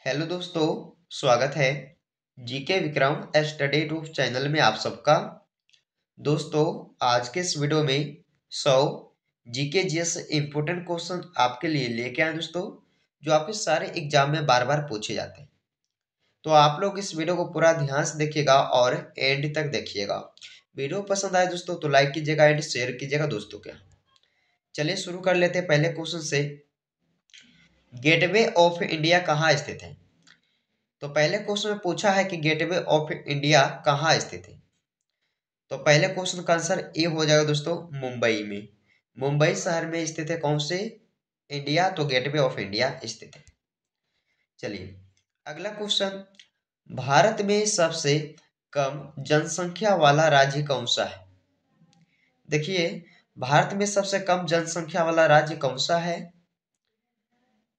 Hello दोस्तों, स्वागत है जीके विक्रम स्टडी रूप चैनल में आप सबका। दोस्तों, आज के इस वीडियो में 100 जीके जीएस इंपोर्टेंट क्वेश्चन आपके लिए लेके आए दोस्तों, जो आपके सारे एग्जाम में बार बार पूछे जाते हैं। तो आप लोग इस वीडियो को पूरा ध्यान से देखिएगा और एंड तक देखिएगा। वीडियो पसंद आए दोस्तों तो लाइक कीजिएगा एंड शेयर कीजिएगा दोस्तों के। चलिए शुरू कर लेते हैं पहले क्वेश्चन से। गेटवे ऑफ इंडिया कहाँ स्थित है? तो पहले क्वेश्चन में पूछा है कि गेटवे ऑफ इंडिया कहाँ स्थित है। तो पहले क्वेश्चन का आंसर ए हो जाएगा दोस्तों, मुंबई में। मुंबई शहर में स्थित है कौन से इंडिया? तो गेटवे ऑफ इंडिया स्थित है। चलिए अगला क्वेश्चन, भारत में सबसे कम जनसंख्या वाला राज्य कौन सा है? देखिए, भारत में सबसे कम जनसंख्या वाला राज्य कौन सा है?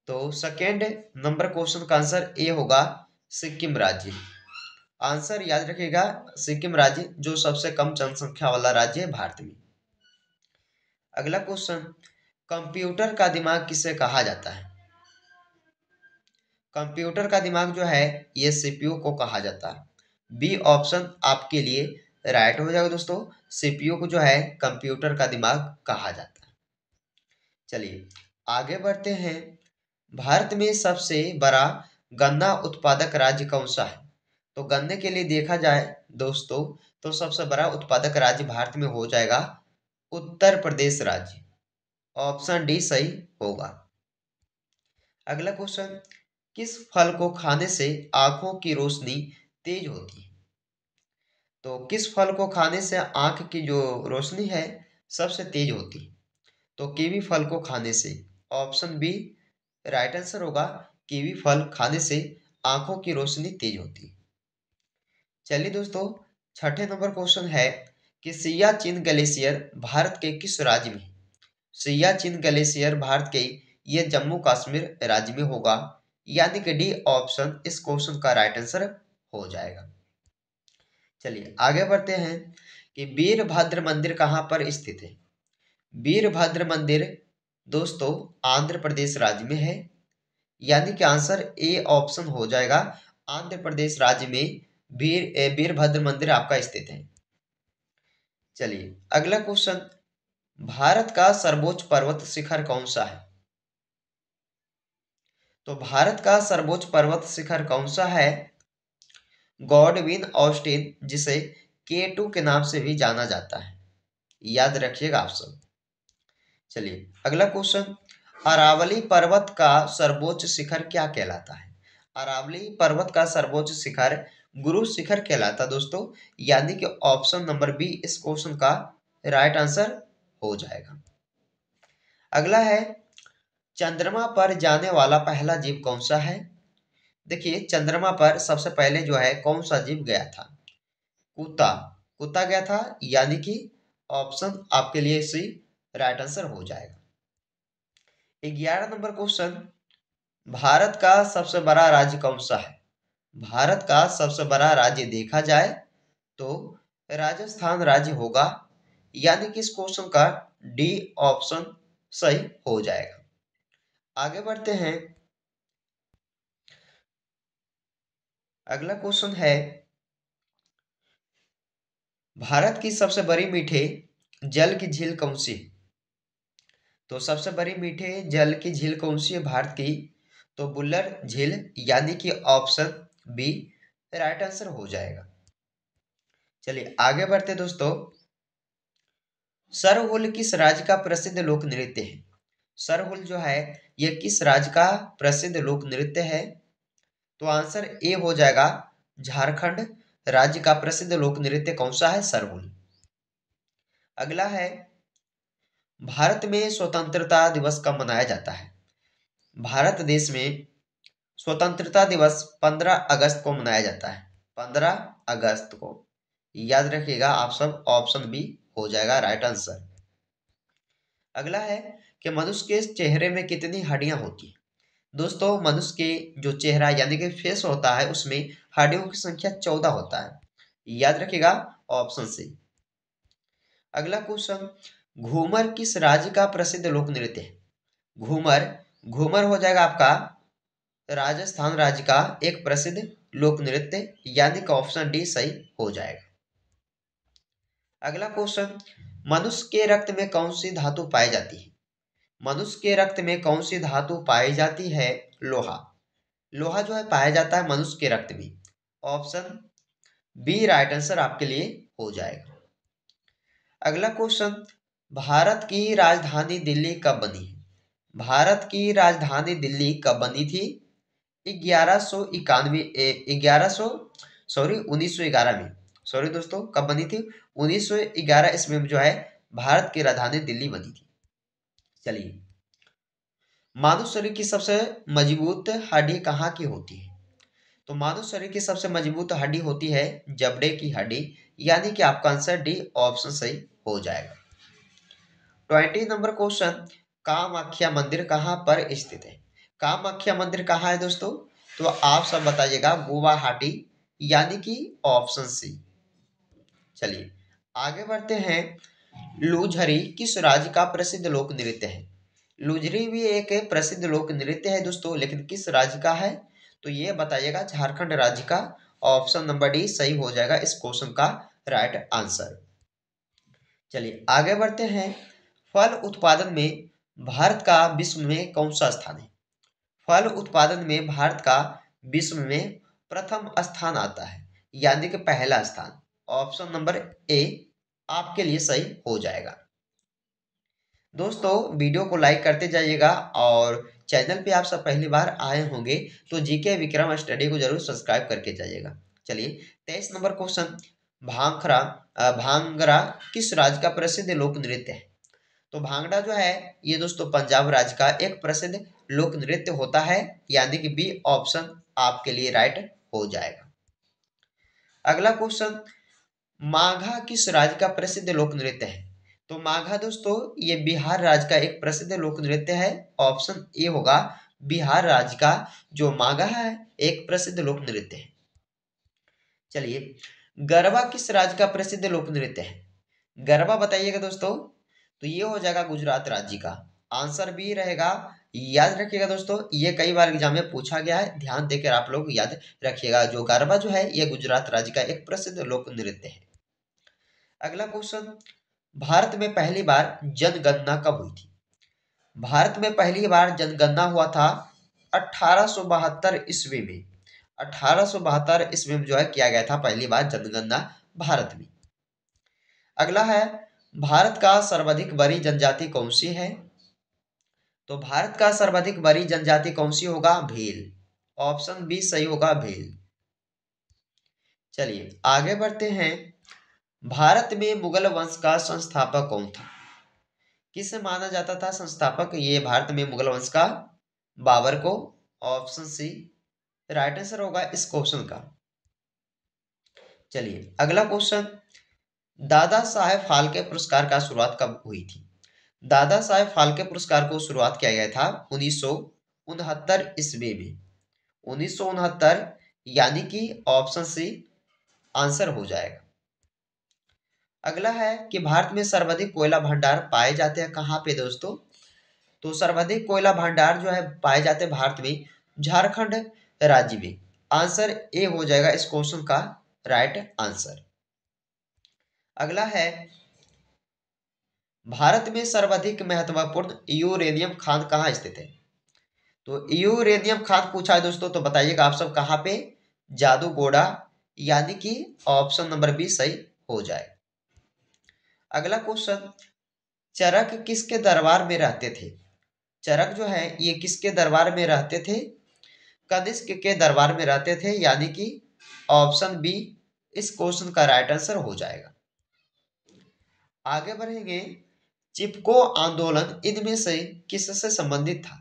तो सेकेंड नंबर क्वेश्चन का आंसर ए होगा, सिक्किम राज्य। आंसर याद रखिएगा, सिक्किम राज्य जो सबसे कम जनसंख्या वाला राज्य है भारत में। अगला क्वेश्चन, कंप्यूटर का दिमाग किसे कहा जाता है? कंप्यूटर का दिमाग जो है ये सीपीयू को कहा जाता है। बी ऑप्शन आपके लिए राइट हो जाएगा दोस्तों। सीपीयू को जो है कंप्यूटर का दिमाग कहा जाता है। चलिए आगे बढ़ते हैं। भारत में सबसे बड़ा गन्ना उत्पादक राज्य कौन सा है? तो गन्ने के लिए देखा जाए दोस्तों तो सबसे बड़ा उत्पादक राज्य भारत में हो जाएगा उत्तर प्रदेश राज्य। ऑप्शन डी सही होगा। अगला क्वेश्चन, किस फल को खाने से आंखों की रोशनी तेज होती है? तो किस फल को खाने से आंख की जो रोशनी है सबसे तेज होती है? तो कीवी फल को खाने से। ऑप्शन बी राइट आंसर होगा, कीवी फल खाने से आंखों की रोशनी तेज होती है। चलिए दोस्तों, छठे नंबर क्वेश्चन है कि सियाचिन ग्लेशियर भारत के किस राज्य में? सियाचिन ग्लेशियर भारत के ये जम्मू कश्मीर राज्य में होगा, यानी कि डी ऑप्शन इस क्वेश्चन का राइट आंसर हो जाएगा। चलिए आगे बढ़ते हैं कि वीरभद्र मंदिर कहाँ पर स्थित है? वीरभद्र मंदिर दोस्तों आंध्र प्रदेश राज्य में है, यानी कि आंसर ए ऑप्शन हो जाएगा। आंध्र प्रदेश राज्य में वीरभद्र मंदिर आपका स्थित है। चलिए अगला क्वेश्चन, भारत का सर्वोच्च पर्वत शिखर कौन सा है? तो भारत का सर्वोच्च पर्वत शिखर कौन सा है? गॉडविन ऑस्टिन, जिसे K2 के नाम से भी जाना जाता है, याद रखिएगा आप सब। चलिए अगला क्वेश्चन, अरावली पर्वत का सर्वोच्च शिखर क्या कहलाता है? अरावली पर्वत का सर्वोच्च शिखर गुरु शिखर कहलाता दोस्तों, यानी कि ऑप्शन नंबर बी इस क्वेश्चन का राइट आंसर हो जाएगा। अगला है, चंद्रमा पर जाने वाला पहला जीव कौन सा है? देखिए, चंद्रमा पर सबसे पहले जो है कौन सा जीव गया था? कुत्ता। कुत्ता गया था, यानी कि ऑप्शन आपके लिए सी राइट आंसर हो जाएगा। 11 नंबर क्वेश्चन, भारत का सबसे बड़ा राज्य कौन सा है? भारत का सबसे बड़ा राज्य देखा जाए तो राजस्थान राज्य होगा, यानी कि इस क्वेश्चन का डी ऑप्शन सही हो जाएगा। आगे बढ़ते हैं। अगला क्वेश्चन है, भारत की सबसे बड़ी मीठे जल की झील कौन सी है? तो सबसे बड़ी मीठे जल की झील कौन सी है भारत की? तो बुल्लर झील, यानी कि ऑप्शन बी राइट आंसर हो जाएगा। चलिए आगे बढ़ते दोस्तों। सरहुल किस राज्य का प्रसिद्ध लोक नृत्य है? सरहुल जो है यह किस राज्य का प्रसिद्ध लोक नृत्य है? तो आंसर ए हो जाएगा, झारखंड राज्य का प्रसिद्ध लोक नृत्य कौन सा है? सरहुल। अगला है, भारत में स्वतंत्रता दिवस कब मनाया जाता है? भारत देश में स्वतंत्रता दिवस 15 अगस्त को मनाया जाता है। 15 अगस्त को, याद रखिएगा आप सब, ऑप्शन बी हो जाएगा राइट आंसर। अगला है कि मनुष्य के चेहरे में कितनी हड्डियां होती हैं? दोस्तों, मनुष्य के जो चेहरा यानी कि फेस होता है उसमें हड्डियों की संख्या 14 होता है, याद रखिएगा ऑप्शन सी। अगला क्वेश्चन, घूमर किस राज्य का प्रसिद्ध लोक नृत्य है? घूमर, घूमर हो जाएगा आपका राजस्थान राज्य का एक प्रसिद्ध लोक नृत्य, यानी कि ऑप्शन डी सही हो जाएगा। अगला क्वेश्चन, मनुष्य के रक्त में कौन सी धातु पाई जाती है? मनुष्य के रक्त में कौन सी धातु पाई जाती है? लोहा। लोहा जो है पाया जाता है मनुष्य के रक्त में। ऑप्शन बी राइट आंसर आपके लिए हो जाएगा। अगला क्वेश्चन, भारत की राजधानी दिल्ली कब बनी है? भारत की राजधानी दिल्ली कब बनी थी? 1191 1100 सॉरी 1911 में। सॉरी दोस्तों, कब बनी थी? 1911 ईस्वी में जो है भारत की राजधानी दिल्ली बनी थी। चलिए, मानव शरीर की सबसे मजबूत हड्डी कहाँ की होती है? तो मानव शरीर की सबसे मजबूत हड्डी होती है जबड़े की हड्डी, यानी कि आपका आंसर डी ऑप्शन सही हो जाएगा। 20 नंबर क्वेश्चन, कामाख्या मंदिर कहाँ पर स्थित है? कामाख्या मंदिर कहाँ है दोस्तों? तो आप सब बताइएगा, गुवाहाटी, यानी कि ऑप्शन सी। चलिए आगे बढ़ते हैं। लूझरी किस राज्य का प्रसिद्ध लोक नृत्य है? लुजरी भी एक प्रसिद्ध लोक नृत्य है दोस्तों, लेकिन किस राज्य का है? तो ये बताइएगा, झारखंड राज्य का। ऑप्शन नंबर डी सही हो जाएगा इस क्वेश्चन का राइट आंसर। चलिए आगे बढ़ते हैं। फल उत्पादन में भारत का विश्व में कौन सा स्थान है? फल उत्पादन में भारत का विश्व में प्रथम स्थान आता है, यानी कि पहला स्थान। ऑप्शन नंबर ए आपके लिए सही हो जाएगा। दोस्तों वीडियो को लाइक करते जाइएगा, और चैनल पे आप सब पहली बार आए होंगे तो जीके विक्रम स्टडी को जरूर सब्सक्राइब करके जाइएगा। चलिए 23 नंबर क्वेश्चन, भांगड़ा भांगड़ा किस राज्य का प्रसिद्ध लोक नृत्य है? तो भांगड़ा जो है ये दोस्तों पंजाब राज्य का एक प्रसिद्ध लोक नृत्य होता है, यानी कि बी ऑप्शन आपके लिए राइट हो जाएगा। अगला क्वेश्चन, माघा किस राज्य का प्रसिद्ध लोक नृत्य है? तो माघा दोस्तों ये बिहार राज्य का एक प्रसिद्ध लोक नृत्य है। ऑप्शन ए होगा, बिहार राज्य का जो माघा है एक प्रसिद्ध लोक नृत्य है। चलिए, गरबा किस राज्य का प्रसिद्ध लोक नृत्य है? गरबा बताइएगा दोस्तों। तो ये हो जाएगा गुजरात राज्य का। आंसर बी रहेगा। याद रखिएगा दोस्तों, ये कई बार एग्जाम में पूछा गया है, ध्यान देकर आप लोग याद रखिएगा। जो गरबा जो है ये गुजरात राज्य का एक प्रसिद्ध लोक नृत्य है। अगला क्वेश्चन, भारत में पहली बार जनगणना कब हुई थी? भारत में पहली बार जनगणना हुआ था 1872 ईस्वी में। 1872 ईस्वी में जो है किया गया था पहली बार जनगणना भारत में। अगला है, भारत का सर्वाधिक बड़ी जनजाति कौन सी है? तो भारत का सर्वाधिक बड़ी जनजाति कौन सी होगा? भील। ऑप्शन बी सही होगा, भील। चलिए आगे बढ़ते हैं। भारत में मुगल वंश का संस्थापक कौन था? किसे माना जाता था संस्थापक ये भारत में मुगल वंश का? बाबर को। ऑप्शन सी राइट आंसर होगा इस क्वेश्चन का। चलिए अगला क्वेश्चन, दादा साहेब फाल्के पुरस्कार का शुरुआत कब हुई थी? दादा साहेब फाल्के पुरस्कार को शुरुआत किया गया था 1969 ईस्वी में। 1969, यानी कि ऑप्शन सी आंसर हो जाएगा। अगला है कि भारत में सर्वाधिक कोयला भंडार पाए जाते हैं कहाँ पे दोस्तों? तो सर्वाधिक कोयला भंडार जो है पाए जाते हैं भारत में झारखंड राज्य में। आंसर ए हो जाएगा इस क्वेश्चन का राइट आंसर। अगला है, भारत में सर्वाधिक महत्वपूर्ण यूरेनियम खान कहाँ स्थित है? तो यूरेनियम खान पूछा है दोस्तों, तो बताइएगा आप सब कहाँ पे? जादूगोड़ा, यानी कि ऑप्शन नंबर बी सही हो जाए। अगला क्वेश्चन, चरक किसके दरबार में रहते थे? चरक जो है ये किसके दरबार में रहते थे? कनिष्क के दरबार में रहते थे, यानी कि ऑप्शन बी इस क्वेश्चन का राइट आंसर हो जाएगा। आगे बढ़ेंगे। चिपको आंदोलन इनमें से किससे संबंधित था?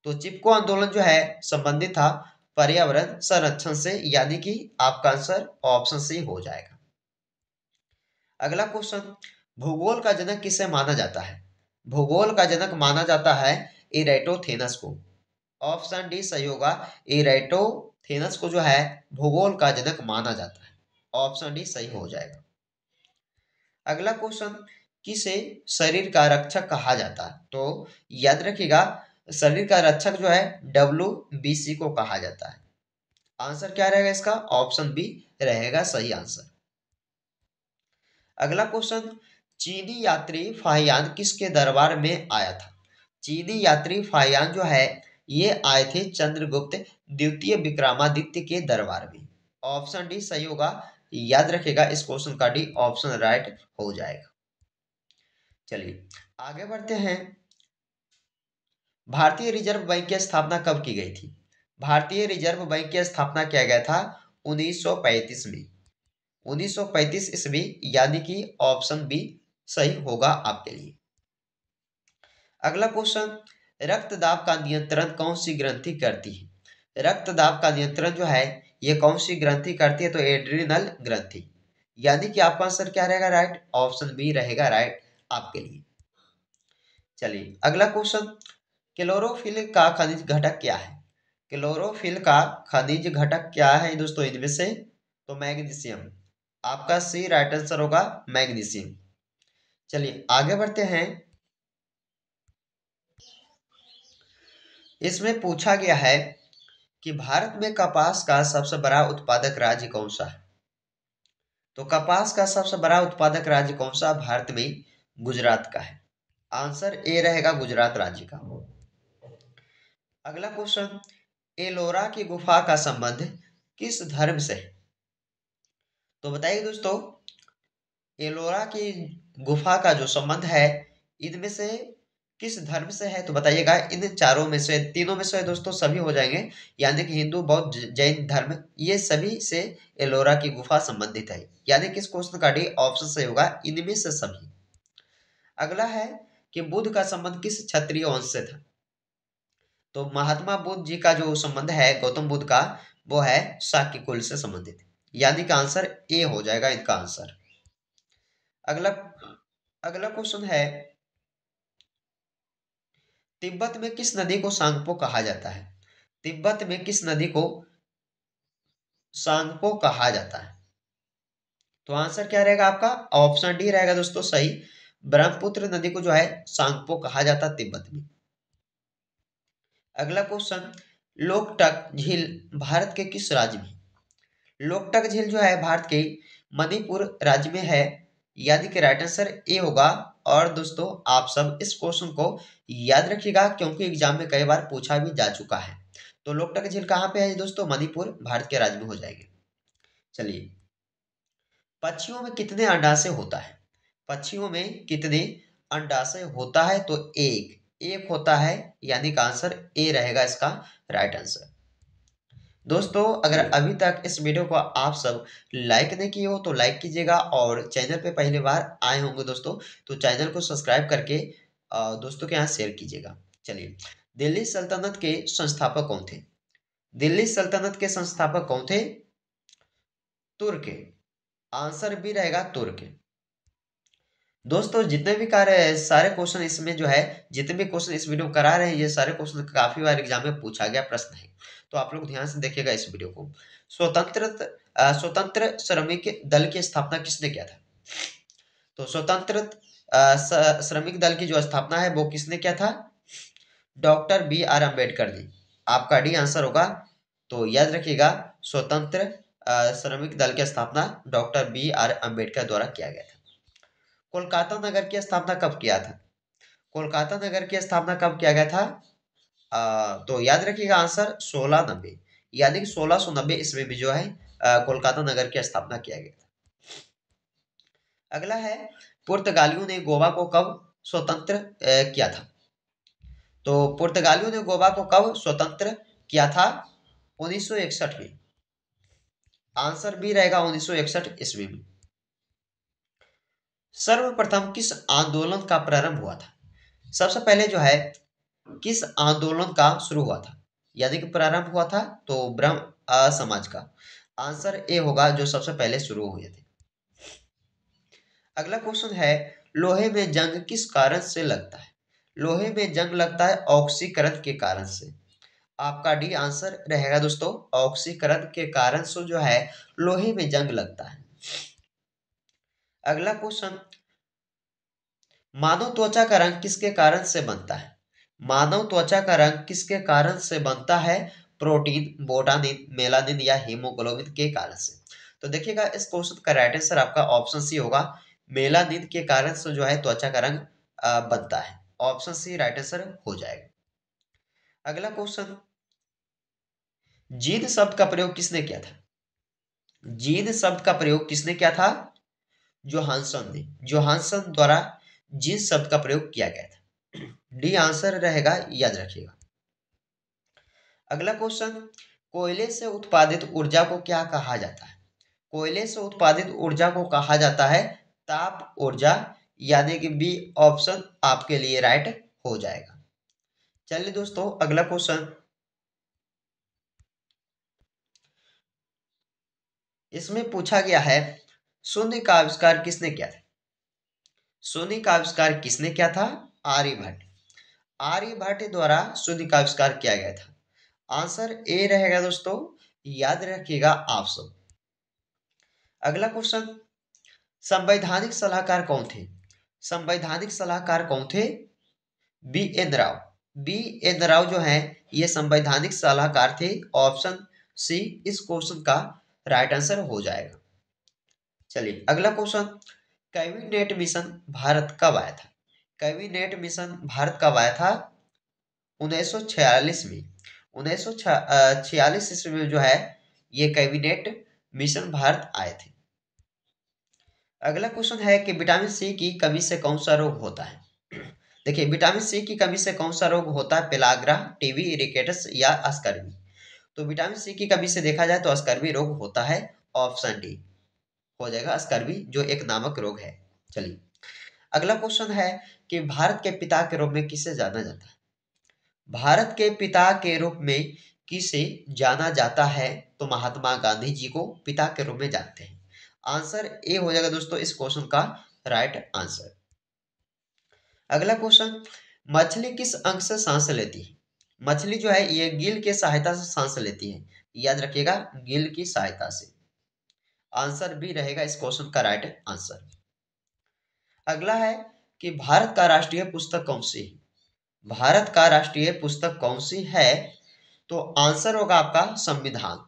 तो चिपको आंदोलन जो है संबंधित था पर्यावरण संरक्षण से, यानी कि आपका आंसर ऑप्शन सी हो जाएगा। अगला क्वेश्चन, भूगोल का जनक किसे माना जाता है? भूगोल का जनक माना जाता है इरेटोथेनस को। ऑप्शन डी सही होगा, इरेटोथेनस को जो है भूगोल का जनक माना जाता है। ऑप्शन डी सही हो जाएगा। अगला क्वेश्चन, किसे शरीर का रक्षक कहा जाता है? तो याद रखिएगा, शरीर का रक्षक जो है WBC को कहा जाता है। आंसर क्या रहेगा इसका? ऑप्शन बी रहेगा सही आंसर। अगला क्वेश्चन, चीनी यात्री फाहियान किसके दरबार में आया था? चीनी यात्री फाहियान जो है ये आए थे चंद्रगुप्त द्वितीय विक्रमादित्य के दरबार में। ऑप्शन डी सही होगा। याद रखिएगा इस क्वेश्चन का डी ऑप्शन राइट हो जाएगा। चलिए आगे बढ़ते हैं। भारतीय रिजर्व बैंक की स्थापना कब की गई थी? भारतीय रिजर्व बैंक की स्थापना किया गया था 1935 में। 1935 ईस्वी, यानी कि ऑप्शन बी सही होगा आपके लिए। अगला क्वेश्चन, रक्तदाब का नियंत्रण कौन सी ग्रंथि करती है? रक्तदाब का नियंत्रण जो है ये कौन सी ग्रंथि करती है? तो एड्रिनल ग्रंथि, यानी कि आपका आंसर क्या रहेगा? राइट, ऑप्शन बी रहेगा राइट आपके लिए। चलिए अगला क्वेश्चन, क्लोरोफिल का खनिज घटक क्या है? क्लोरोफिल का खनिज घटक क्या है दोस्तों इनमें से? तो मैग्नीशियम, आपका सी राइट आंसर होगा मैग्नीशियम। चलिए आगे बढ़ते हैं। इसमें पूछा गया है कि भारत में कपास का सबसे बड़ा उत्पादक राज्य कौन सा है? तो कपास का सबसे बड़ा उत्पादक राज्य कौन सा भारत में? गुजरात का है। आंसर ए रहेगा गुजरात राज्य का। अगला क्वेश्चन, एलोरा की गुफा का संबंध किस धर्म से है? तो बताइए दोस्तों, एलोरा की गुफा का जो संबंध है इनमें से किस धर्म से है? तो बताइएगा। इन चारों में से, तीनों में से दोस्तों सभी हो जाएंगे, यानी कि हिंदू, बौद्ध, जैन धर्म, ये सभी से एलोरा की गुफा संबंधित है, यानी कि इस क्वेश्चन का डी ऑप्शन सही होगा, इनमें से सभी। अगला है कि बुद्ध का संबंध किस क्षत्रिय वंश से था? तो महात्मा बुद्ध जी का जो संबंध है गौतम बुद्ध का, वो है शाक्य कुल से संबंधित, यानी कि आंसर ए हो जाएगा इनका आंसर। अगला अगला क्वेश्चन है, तिब्बत में किस नदी को सांगपो कहा जाता है? तिब्बत में किस नदी को सांगपो कहा जाता है? तो आंसर क्या रहेगा आपका? ऑप्शन डी रहेगा दोस्तों सही। ब्रह्मपुत्र नदी को जो है सांगपो कहा जाता है तिब्बत में। अगला क्वेश्चन, लोकटक झील भारत के किस राज्य में? लोकटक झील जो है भारत के मणिपुर राज्य में है, यानी कि राइट आंसर ए होगा। और दोस्तों आप सब इस क्वेश्चन को याद रखिएगा, क्योंकि एग्जाम में कई बार पूछा भी जा चुका है। तो लोकटक झील कहाँ पे है दोस्तों? मणिपुर भारत के राज्य में हो जाएंगे। चलिए, पक्षियों में कितने अंडाशय होता है? पक्षियों में कितने अंडाशय होता है? तो एक एक होता है, यानी कि आंसर ए रहेगा इसका राइट आंसर। दोस्तों अगर अभी तक इस वीडियो को आप सब लाइक नहीं किए हो तो लाइक कीजिएगा, और चैनल पे पहली बार आए होंगे दोस्तों तो चैनल को सब्सक्राइब करके दोस्तों के यहाँ शेयर कीजिएगा। चलिए, दिल्ली सल्तनत के संस्थापक कौन थे? दिल्ली सल्तनत के संस्थापक कौन थे? तुर्क। आंसर भी रहेगा तुर्क। दोस्तों जितने भी कार्य सारे क्वेश्चन इसमें जो है, जितने भी क्वेश्चन इस वीडियो में करा रहे हैं, ये सारे क्वेश्चन काफी बार एग्जाम में पूछा गया प्रश्न है, तो आप लोग ध्यान से देखिएगा इस वीडियो को। स्वतंत्र श्रमिक दल की स्थापना किसने किया था? तो स्वतंत्र श्रमिक दल की जो स्थापना है वो किसने किया था? Doctor B.R. अम्बेडकर ने। आपका डी आंसर होगा। तो याद रखिएगा, स्वतंत्र श्रमिक दल की स्थापना डॉक्टर B.R. अम्बेडकर द्वारा किया गया था। कोलकाता नगर की स्थापना कब किया था? कोलकाता नगर की स्थापना कब किया गया था? तो याद रखिएगा आंसर 1690, यानी कि 1690 ईस्वी में जो है कोलकाता नगर की स्थापना किया गया था। अगला है, पुर्तगालियों ने गोवा को कब स्वतंत्र किया था? तो पुर्तगालियों ने गोवा को कब स्वतंत्र किया था? 1961 में। आंसर भी रहेगा 1961 ईस्वी में। सर्वप्रथम किस आंदोलन का प्रारंभ हुआ था? सबसे पहले जो है किस आंदोलन का शुरू हुआ था, यानी कि प्रारंभ हुआ था? तो ब्रह्म समाज का। आंसर ए होगा, जो सबसे पहले शुरू हुए थे। अगला क्वेश्चन है, लोहे में जंग किस कारण से लगता है? लोहे में जंग लगता है ऑक्सीकरण के कारण से। आपका डी आंसर रहेगा दोस्तों, ऑक्सीकरण के कारण से जो है लोहे में जंग लगता है। अगला क्वेश्चन, मानव त्वचा का रंग किसके कारण से बनता है? मानव त्वचा का रंग किसके कारण से बनता है? प्रोटीन, बोटानिन, मेलानिन या हीमोग्लोबिन के कारण से। तो देखिएगा इस क्वेश्चन का राइट आंसर आपका ऑप्शन सी होगा। मेलानिन के कारण से जो है त्वचा का रंग बनता है। ऑप्शन सी राइट आंसर हो जाएगा। अगला क्वेश्चन, जीन शब्द का प्रयोग किसने किया था? जीन शब्द का प्रयोग किसने किया था? जोहानसन ने। जोहानसन द्वारा जीन शब्द का प्रयोग किया गया था। डी आंसर रहेगा, याद रखिएगा। अगला क्वेश्चन, कोयले से उत्पादित ऊर्जा को क्या कहा जाता है? कोयले से उत्पादित ऊर्जा को कहा जाता है ताप ऊर्जा, यानी कि बी ऑप्शन आपके लिए राइट हो जाएगा। चलिए दोस्तों अगला क्वेश्चन, इसमें पूछा गया है शून्य का आविष्कार किसने किया था? शून्य का आविष्कार किसने किया था? आर्यभट्ट। आर्यभट्ट द्वारा शून्य का आविष्कार किया गया था। आंसर ए रहेगा दोस्तों, याद रखिएगा आप सब। अगला क्वेश्चन, संवैधानिक सलाहकार कौन थे? संवैधानिक सलाहकार कौन थे? B N Rao. B N Rao जो है ये संवैधानिक सलाहकार थे। ऑप्शन सी इस क्वेश्चन का राइट आंसर हो जाएगा। चलिए अगला क्वेश्चन, कैबिनेट मिशन भारत कब आया था? कैबिनेट मिशन भारत कब आया था? 1946 में। 1946 ईस्वी में जो है ये कैबिनेट मिशन भारत आए थे। अगला क्वेश्चन है कि विटामिन सी की कमी से कौन सा रोग होता है? देखिए विटामिन सी की कमी से कौन सा रोग होता है? पेलाग्रा, टीबी, इरिकेटस या अस्कर्वी। तो विटामिन सी की कमी से देखा जाए तो अस्कर्वी रोग होता है। ऑप्शन डी हो जाएगा, अस्कर्वी जो एक नामक रोग है। चलिए अगला क्वेश्चन है कि भारत के पिता के रूप में किसे जाना जाता है? भारत के पिता के रूप में किसे जाना जाता है? तो महात्मा गांधी जी को पिता के रूप में जानते हैं। आंसर ए हो जाएगा दोस्तों इस क्वेश्चन का राइट आंसर। अगला क्वेश्चन, मछली किस अंग से सांस लेती है? मछली जो है ये गिल के सहायता से सांस लेती है। याद रखिएगा, गिल की सहायता से। आंसर बी रहेगा इस क्वेश्चन का राइट आंसर। अगला है कि भारत का राष्ट्रीय पुस्तक कौन सी है? भारत का राष्ट्रीय पुस्तक कौन सी है? तो आंसर होगा आपका संविधान।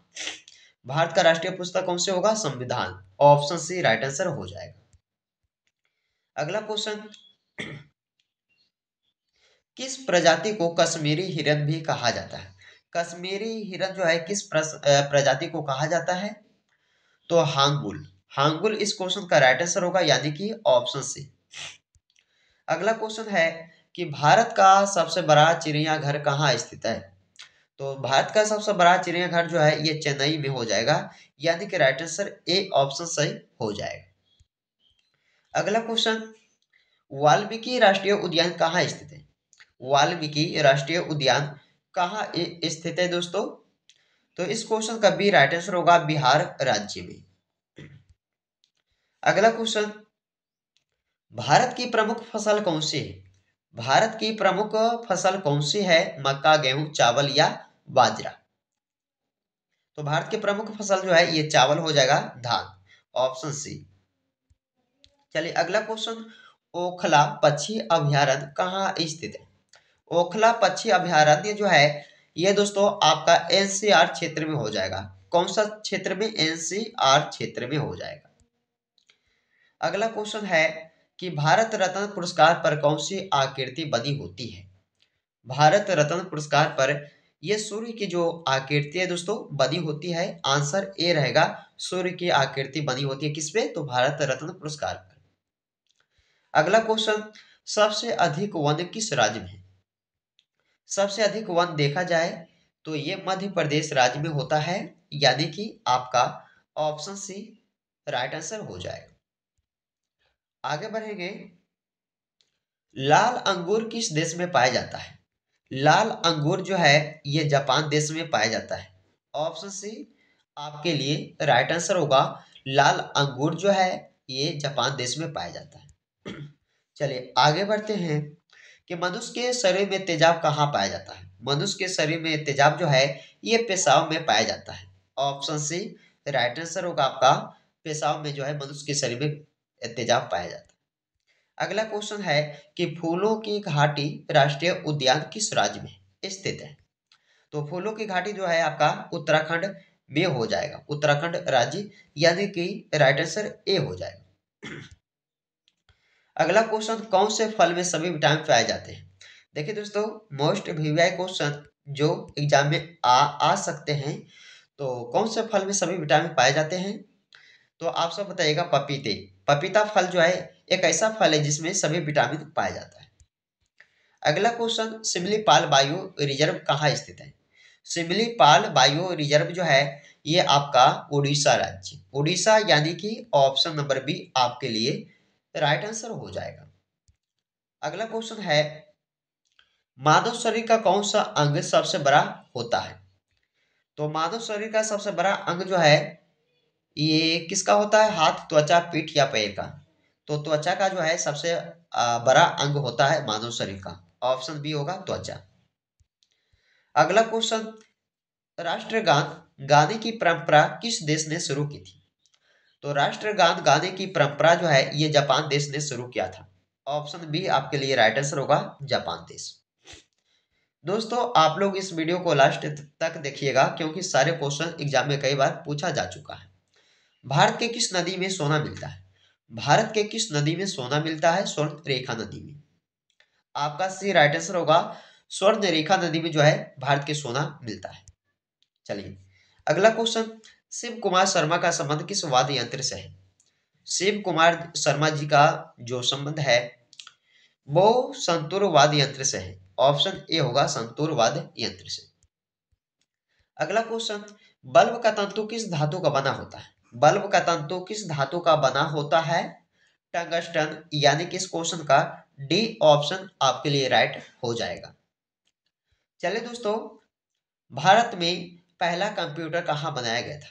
भारत का राष्ट्रीय पुस्तक कौन से होगा? संविधान। ऑप्शन सी राइट आंसर हो जाएगा। अगला क्वेश्चन, किस प्रजाति को कश्मीरी हिरन भी कहा जाता है? कश्मीरी हिरन जो है किस प्रजाति को कहा जाता है? तो हांगुल। हांगुल इस क्वेश्चन का राइट आंसर होगा, यानी कि ऑप्शन सी। अगला क्वेश्चन है कि भारत का सबसे बड़ा चिड़ियाघर कहाँ स्थित है? तो भारत का सबसे बड़ा चिड़ियाघर जो है ये चेन्नई में हो जाएगा, यानी कि राइट आंसर ए ऑप्शन सही हो जाएगा। अगला क्वेश्चन, वाल्मीकि राष्ट्रीय उद्यान कहाँ स्थित है? वाल्मीकि राष्ट्रीय उद्यान कहाँ स्थित है दोस्तों? तो इस क्वेश्चन का भी राइट आंसर होगा बिहार राज्य में। अगला क्वेश्चन, भारत की प्रमुख फसल कौन सी है? भारत की प्रमुख फसल कौन सी है? मक्का, गेहूं, चावल या बाजरा। तो भारत की प्रमुख फसल जो है ये चावल हो जाएगा, धान। Option C. चलिए अगला क्वेश्चन, ओखला पक्षी अभयारण्य कहाँ स्थित है? ओखला पक्षी अभयारण्य जो है ये दोस्तों आपका एनसीआर क्षेत्र में हो जाएगा। कौन सा क्षेत्र में? एनसीआर क्षेत्र में हो जाएगा। अगला क्वेश्चन है कि भारत रत्न पुरस्कार पर कौन सी आकृति बनी होती है? भारत रत्न पुरस्कार पर ये सूर्य की जो आकृति है दोस्तों बनी होती है। आंसर ए रहेगा, सूर्य की आकृति बनी होती है किस पे? तो भारत रत्न पुरस्कार पर। अगला क्वेश्चन, सबसे अधिक वन किस राज्य में है? सबसे अधिक वन देखा जाए तो ये मध्य प्रदेश राज्य में होता है, यानी कि आपका ऑप्शन सी राइट आंसर हो जाएगा। आगे बढ़ेंगे, लाल अंगूर किस देश में पाया जाता है? लाल अंगूर जो है ये जापान देश में पाया जाता है। ऑप्शन सी आपके लिए राइट आंसर होगा। लाल अंगूर जो है ये जापान देश में पाया जाता है। चलिए आगे बढ़ते हैं कि मनुष्य के शरीर में तेजाब कहाँ पाया जाता है? मनुष्य के शरीर में तेजाब जो है ये पेशाब में पाया जाता है। ऑप्शन सी राइट आंसर होगा आपका, पेशाब में जो है मनुष्य के शरीर में तेजाब पाया जाता है। अगला क्वेश्चन है कि फूलों की घाटी राष्ट्रीय उद्यान किस राज्य में स्थित है? तो फूलों की घाटी जो है आपका उत्तराखंड में हो जाएगा, उत्तराखंड राज्य, यानी कि राइट आंसर ए हो जाएगा। अगला क्वेश्चन, कौन से फल में सभी विटामिन पाए जाते हैं? देखिए दोस्तों, मोस्ट वीवीआई क्वेश्चन जो एग्जाम में आ सकते हैं। तो कौन से फल में सभी विटामिन पाए जाते हैं? तो आप सब बताइएगा पपीते। पपीता फल जो है एक ऐसा फल है जिसमें सभी विटामिन पाया जाता है। अगला क्वेश्चन, सिमलीपाल बायो रिजर्व कहाँ स्थित है? सिमलीपाल बायो रिजर्व जो है ये आपका उड़ीसा राज्य, उड़ीसा, यानी कि ऑप्शन नंबर बी आपके लिए राइट आंसर हो जाएगा। अगला क्वेश्चन है, मानव शरीर का कौन सा अंग सबसे बड़ा होता है? तो मानव शरीर का सबसे बड़ा अंग जो है ये किसका होता है? हाथ, त्वचा, पीठ या पैर का? तो त्वचा का जो है सबसे बड़ा अंग होता है मानव शरीर का, ऑप्शन बी होगा त्वचा। अगला क्वेश्चन, राष्ट्रगान गाने की परंपरा किस देश ने शुरू की थी? तो राष्ट्रगान गाने की परंपरा जो है ये जापान देश ने शुरू किया था, ऑप्शन बी आपके लिए राइट आंसर होगा जापान देश। दोस्तों आप लोग इस वीडियो को लास्ट तक देखिएगा क्योंकि सारे क्वेश्चन एग्जाम में कई बार पूछा जा चुका है। भारत के किस नदी में सोना मिलता है? भारत के किस नदी में सोना मिलता है? स्वर्ण रेखा नदी में। आपका सी राइट आंसर होगा स्वर्ण रेखा नदी में जो है भारत के सोना मिलता है। चलिए अगला क्वेश्चन, शिव कुमार शर्मा का संबंध किस वाद्य यंत्र से है? शिव कुमार शर्मा जी का जो संबंध है वो संतूर वाद्य यंत्र से है, ऑप्शन ए होगा संतूर वाद्य यंत्र से। अगला क्वेश्चन, बल्ब का तंतु किस धातु का बना होता है? बल्ब का तंतु किस धातु का बना होता है? टंगस्टन, यानी कि इस क्वेश्चन का डी ऑप्शन आपके लिए राइट हो जाएगा। चलिए दोस्तों, भारत में पहला कंप्यूटर कहाँ बनाया गया था?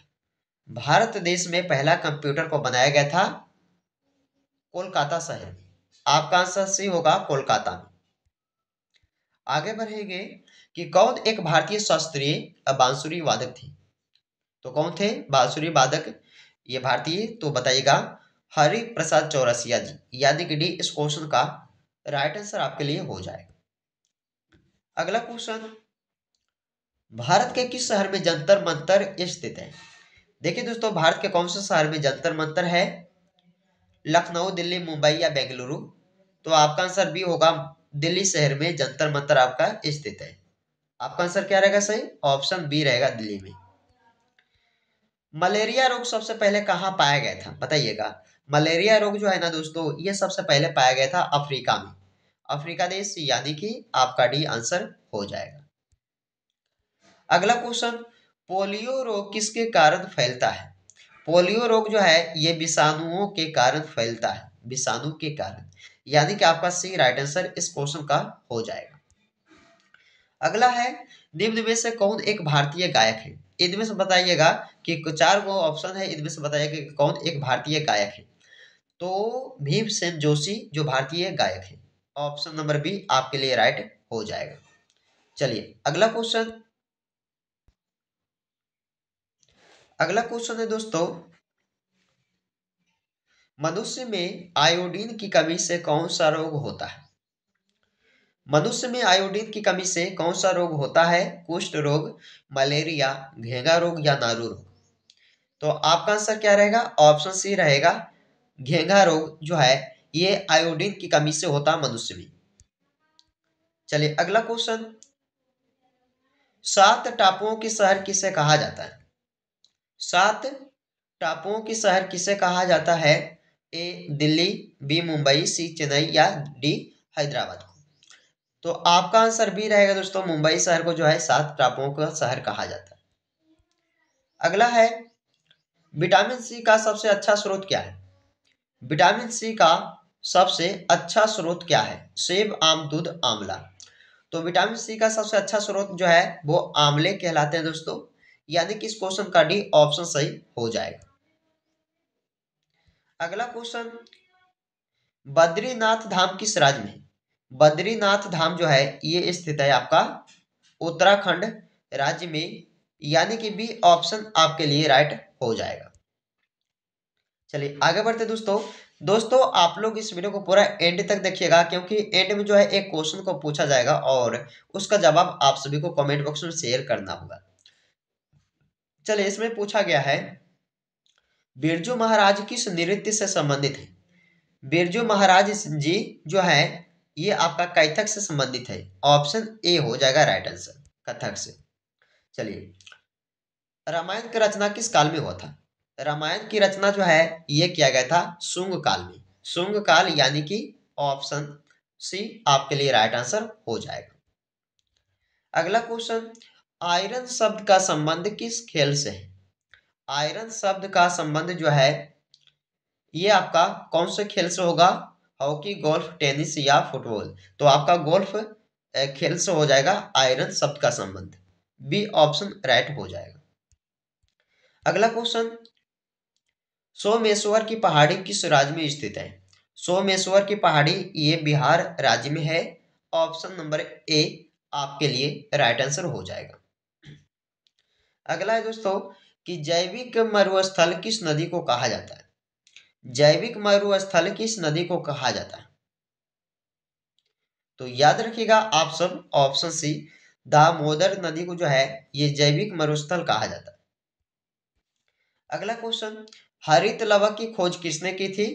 भारत देश में पहला कंप्यूटर को बनाया गया था कोलकाता शहर में। आपका आंसर सी होगा कोलकाता में। आगे बढ़ेंगे कि कौन एक भारतीय शास्त्रीय बांसुरी वादक थे? तो कौन थे बांसुरी वादक ये भारतीय? तो बताइएगा हरि प्रसाद चौरसिया जी, यानी कि डी इस क्वेश्चन का राइट आंसर आपके लिए हो जाएगा। अगला क्वेश्चन, भारत के किस शहर में जंतर मंतर स्थित है? देखिए दोस्तों, भारत के कौन से शहर में जंतर मंतर है? लखनऊ, दिल्ली, मुंबई या बेंगलुरु? तो आपका आंसर बी होगा, दिल्ली शहर में जंतर मंतर आपका स्थित है। आपका आंसर क्या रहेगा सही? ऑप्शन बी रहेगा, दिल्ली में। मलेरिया रोग सबसे पहले कहाँ पाया गया था? बताइएगा। मलेरिया रोग जो है ना दोस्तों ये सबसे पहले पाया गया था अफ्रीका में, अफ्रीका देश, यानी कि आपका डी आंसर हो जाएगा। अगला क्वेश्चन, पोलियो रोग किसके कारण फैलता है? पोलियो रोग जो है ये विषाणुओं के कारण फैलता है, विषाणु के कारण, यानी कि आपका सी राइट आंसर इस क्वेश्चन का हो जाएगा। अगला है, निम्न में से कौन एक भारतीय गायक है? इनमें से बताइएगा कि चार वो ऑप्शन है, इनमें से बताइएगा कि कौन एक भारतीय गायक है। तो भीमसेन जोशी जो भारतीय गायक है, ऑप्शन नंबर बी आपके लिए राइट हो जाएगा। चलिए अगला क्वेश्चन, अगला क्वेश्चन है दोस्तों, मनुष्य में आयोडीन की कमी से कौन सा रोग होता है? मनुष्य में आयोडीन की कमी से कौन सा रोग होता है? कुष्ठ रोग, मलेरिया, घेंगा रोग या नारू रोग? तो आपका आंसर क्या रहेगा? ऑप्शन सी रहेगा, घेंगा रोग जो है ये आयोडीन की कमी से होता है मनुष्य में। चलिए अगला क्वेश्चन, सात टापुओं की शहर किसे कहा जाता है? सात टापुओं की शहर किसे कहा जाता है? ए दिल्ली, बी मुंबई, सी चेन्नई या डी हैदराबाद को? तो आपका आंसर बी रहेगा दोस्तों, मुंबई शहर को जो है सात टापुओं का शहर कहा जाता है। अगला है, विटामिन सी का सबसे अच्छा स्रोत क्या है? विटामिन सी का सबसे अच्छा स्रोत क्या है? सेब, आम, दूध, आंवला? तो विटामिन सी का सबसे अच्छा स्रोत जो है वो आंवले कहलाते हैं दोस्तों, यानी कि इस क्वेश्चन का डी ऑप्शन सही हो जाएगा। अगला क्वेश्चन, बद्रीनाथ धाम किस राज्य में? बद्रीनाथ धाम जो है ये स्थित है आपका उत्तराखंड राज्य में, यानी कि बी ऑप्शन आपके लिए राइट हो जाएगा। चलिए आगे बढ़ते दोस्तों, दोस्तों आप लोग इस वीडियो को पूरा एंड तक देखिएगा, क्योंकि एंड में जो है एक क्वेश्चन को पूछा जाएगा और उसका जवाब आप सभी को कमेंट बॉक्स में शेयर करना होगा। चलिए, इसमें पूछा गया है बिरजू महाराज किस नृत्य से संबंधित है। बिरजू महाराज जी जो है ये आपका कथक से संबंधित है। ऑप्शन ए हो जाएगा राइट आंसर, कथक से। चलिए, रामायण की रचना किस काल में हुआ था। रामायण की रचना जो है ये किया गया था शुंग काल में। शुंग काल यानी कि ऑप्शन सी आपके लिए राइट आंसर हो जाएगा। अगला क्वेश्चन, आयरन शब्द का संबंध किस खेल से है। आयरन शब्द का संबंध जो है ये आपका कौन से खेल से होगा। हॉकी, गोल्फ, टेनिस या फुटबॉल। तो आपका गोल्फ खेल से हो जाएगा आयरन शब्द का संबंध। बी ऑप्शन राइट हो जाएगा। अगला क्वेश्चन, सोमेश्वर की पहाड़ी किस राज्य में स्थित है। सोमेश्वर की पहाड़ी ये बिहार राज्य में है। ऑप्शन नंबर ए आपके लिए राइट आंसर हो जाएगा। अगला है दोस्तों कि जैविक मरुस्थल किस नदी को कहा जाता है। जैविक मरुस्थल किस नदी को कहा जाता है। तो याद रखिएगा आप सब, ऑप्शन सी दामोदर नदी को जो है ये जैविक मरुस्थल कहा जाता है। अगला क्वेश्चन, हरित लवक की खोज किसने की थी।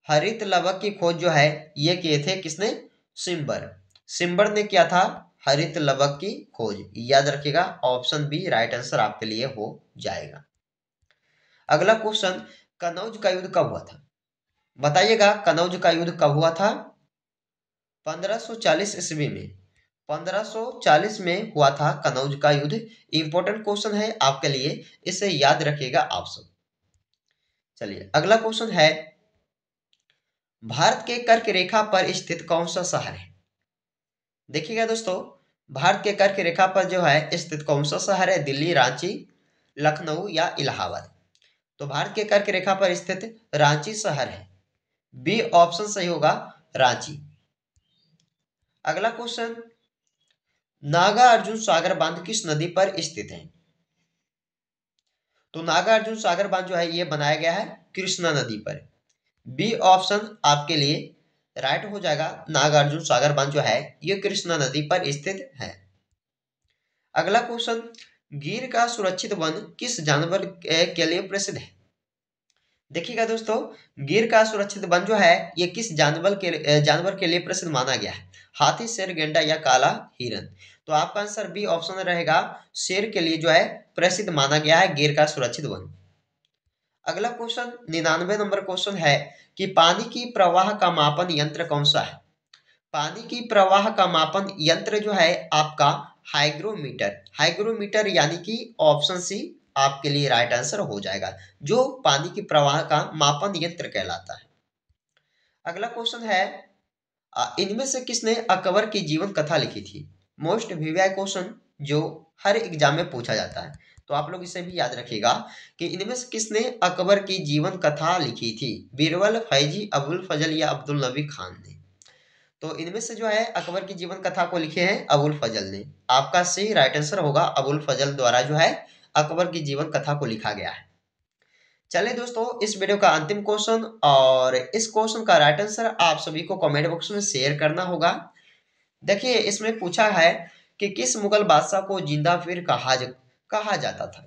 हरित लवक की खोज जो है ये किए थे किसने, सिम्बर। सिम्बर ने किया था हरित लवक की खोज। याद रखिएगा ऑप्शन बी राइट आंसर आपके लिए हो जाएगा। अगला क्वेश्चन, कनौज का युद्ध कब हुआ था। बताइएगा कनौज का युद्ध कब हुआ था। 1540 ईस्वी में। 1540 में हुआ था कनौज का युद्ध। इंपॉर्टेंट क्वेश्चन है आपके लिए, इसे याद रखिएगा आप सब। चलिए, अगला क्वेश्चन है भारत के कर्क रेखा पर स्थित कौन सा शहर है। देखिएगा दोस्तों, भारत के कर्क रेखा पर जो है स्थित कौन सा शहर है। दिल्ली, रांची, लखनऊ या इलाहाबाद। तो भारत के कर्क रेखा पर स्थित रांची शहर है। बी ऑप्शन सही होगा, रांची। अगला क्वेश्चन, नागार्जुन सागर बांध किस नदी पर स्थित है। तो नागार्जुन सागर बांध जो है ये बनाया गया है कृष्णा नदी पर। बी ऑप्शन आपके लिए राइट हो जाएगा। नागार्जुन सागर बांध जो है ये कृष्णा नदी पर स्थित है। अगला क्वेश्चन, गिर का सुरक्षित वन किस जानवर के लिए प्रसिद्ध है। देखिएगा दोस्तों, गिर का सुरक्षित वन जो है ये किस जानवर के लिए प्रसिद्ध माना गया है। हाथी, शेर, गेंडा या काला हिरन। तो आपका आंसर बी ऑप्शन रहेगा, शेर के लिए जो है प्रसिद्ध माना गया है गिर का सुरक्षित वन। अगला क्वेश्चन 99 नंबर क्वेश्चन है कि पानी की प्रवाह का मापन यंत्र कौन सा है। पानी की प्रवाह का मापन यंत्र जो है आपका हाइग्रोमीटर। हाइग्रोमीटर यानी कि ऑप्शन सी आपके लिए राइट आंसर हो जाएगा, जो पानी की प्रवाह का मापन यंत्र कहलाता है। अगला क्वेश्चन है इनमें से किसने अकबर की जीवन कथा लिखी थी। मोस्ट वीवीआई क्वेश्चन जो हर एग्जाम में पूछा जाता है, तो आप लोग इसे भी याद रखिएगा कि इनमें से किसने अकबर की जीवन कथा लिखी थी। बीरबल, फैजी, अबुल फजल या अब्दुल नबी खान ने। तो इनमें से जो है अकबर की जीवन कथा को लिखे हैं अबुल फजल ने। आपका सही राइट आंसर होगा, अबुल फजल द्वारा जो है अकबर की जीवन कथा को लिखा गया है। चलिए दोस्तों, इस वीडियो का अंतिम क्वेश्चन, और इस क्वेश्चन का राइट आंसर आप सभी को कमेंट बॉक्स में शेयर करना होगा। देखिए, इसमें पूछा है कि किस मुगल बादशाह को जिंदा पीर कहा जाता था।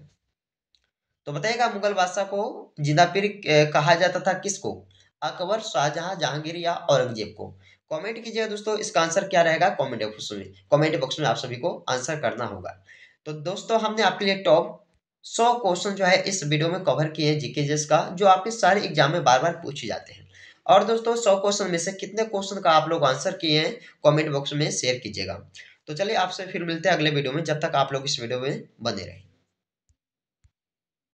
तो बताइएगा मुगल बादशाह को जिंदा पीर कहा जाता था किसको। अकबर, शाहजहां, जहांगीर या औरंगजेब को। कमेंट कीजिएगा दोस्तों, इसका आंसर क्या रहेगा कमेंट बॉक्स में आप सभी को आंसर करना होगा। तो दोस्तों, हमने आपके लिए टॉप 100 क्वेश्चन जो है इस वीडियो में कवर किए हैं जीके जीएस का, जो आपके सारे एग्जाम में बार बार पूछे जाते हैं। और दोस्तों 100 क्वेश्चन में से कितने क्वेश्चन का आप लोग आंसर किए हैं कमेंट बॉक्स में शेयर कीजिएगा। तो चलिए, आपसे फिर मिलते हैं अगले वीडियो में। जब तक आप लोग इस वीडियो में बने रहें।